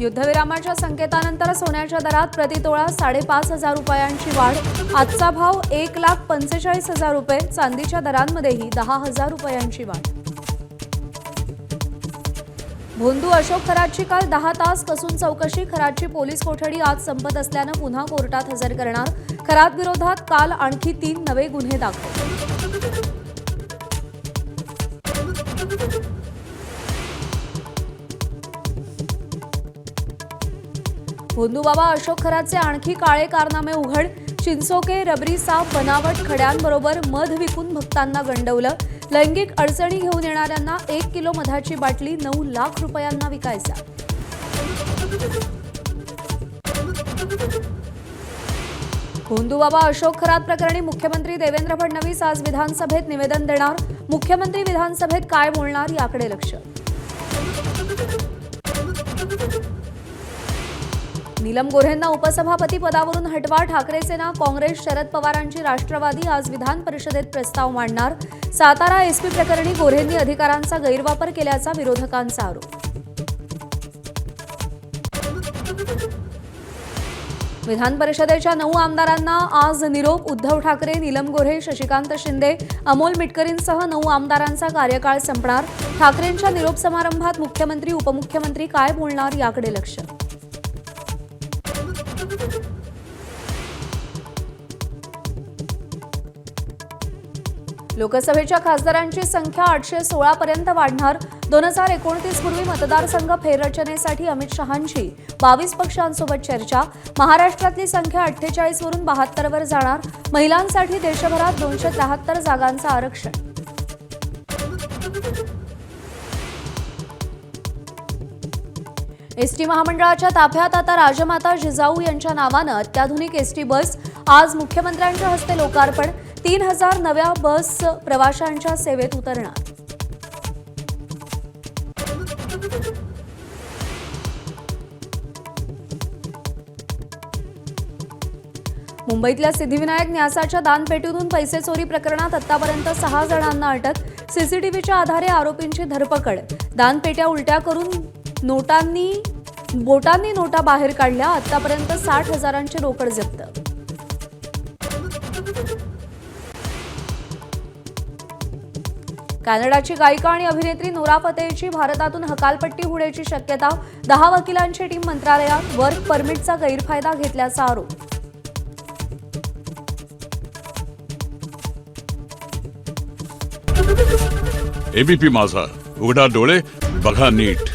युद्धविरामाच्या संकेतानंतर सोन्याच्या दरात प्रतितोळा 5,500 रुपयांची वाढ. आजचा भाव 1,45,000 रुपये. चांदीच्या दरांमध्येही 10,000 रुपयांची वाढ. भोंदू अशोक खरातची काल 10 तास कसून चौकशी. खरातची पोलीस कोठडी आज संपत असल्यानं पुन्हा कोर्टात हजर करणार. खरात विरोधात काल आणखी 3 नवे गुन्हे दाखल. भोंदूबाबा अशोक खरातचे आणखी काळे कारनामे उघड. चिंचोके, रबरी साप, बनावट खड्यांबरोबर मध विकून भक्तांना गंडवलं. लैंगिक अडचणी घेऊन येणाऱ्यांना 1 किलो मधाची बाटली 9 लाख रुपयांना विकायचा. भोंदूबाबा अशोक खरात प्रकरणी मुख्यमंत्री देवेंद्र फडणवीस आज विधानसभेत निवेदन देणार. मुख्यमंत्री विधानसभेत काय बोलणार याकडे लक्ष. नीलम गोऱ्हेंना उपसभापती पदावरून हटवा. ठाकरे सेना, काँग्रेस, शरद पवारांची राष्ट्रवादी आज विधान परिषदेत प्रस्ताव मांडणार. सातारा एसपी प्रकरणी गोऱ्हेंनी अधिकारांचा गैरवापर केल्याचा विरोधकांचा आरोप. विधान परिषदेच्या 9 आमदारांना आज निरोप. उद्धव ठाकरे, नीलम गोऱ्हे, शशिकांत शिंदे, अमोल मिटकरींसह 9 आमदारांचा कार्यकाळ संपणार. ठाकरेंच्या निरोप समारंभात मुख्यमंत्री, उपमुख्यमंत्री काय बोलणार याकडे लक्ष. लोकसभेच्या खासदारांची संख्या 816 पर्यंत वाढणार. 2029 पूर्वी मतदारसंघ फेररचनेसाठी अमित शहांची 22 पक्षांसोबत चर्चा. महाराष्ट्रातली संख्या 48 वरून 72 वर जाणार. महिलांसाठी देशभरात 273 जागांचं आरक्षण. एसटी महामंडळाच्या ताफ्यात आता राजमाता जिजाऊ यांच्या नावानं अत्याधुनिक एसटी बस. आज मुख्यमंत्र्यांच्या हस्ते लोकार्पण. 3000 नव्या बस प्रवाशांच्या सेवेत उतरणार. मुंबईतल्या सिद्धिविनायक न्यासाच्या दानपेटीतून पैसे चोरी प्रकरणात आतापर्यंत 6 जणांना अटक. सीसीटीव्हीच्या आधारे आरोपींची धरपकड. दानपेट्या उलट्या करून बोटांनी नोटा बाहेर काढल्या. आतापर्यंत 60,000ची रोकड जप्त. कॅनडाची गायिका आणि अभिनेत्री नोरा फतेहीची भारतातून हकालपट्टी होण्याची शक्यता. 10 वकिलांची टीम मंत्रालयात. वर्क परमिटचा गैरफायदा घेतल्याचा आरोप. एबीपी माझा, उघडा डोळे बघा नीट.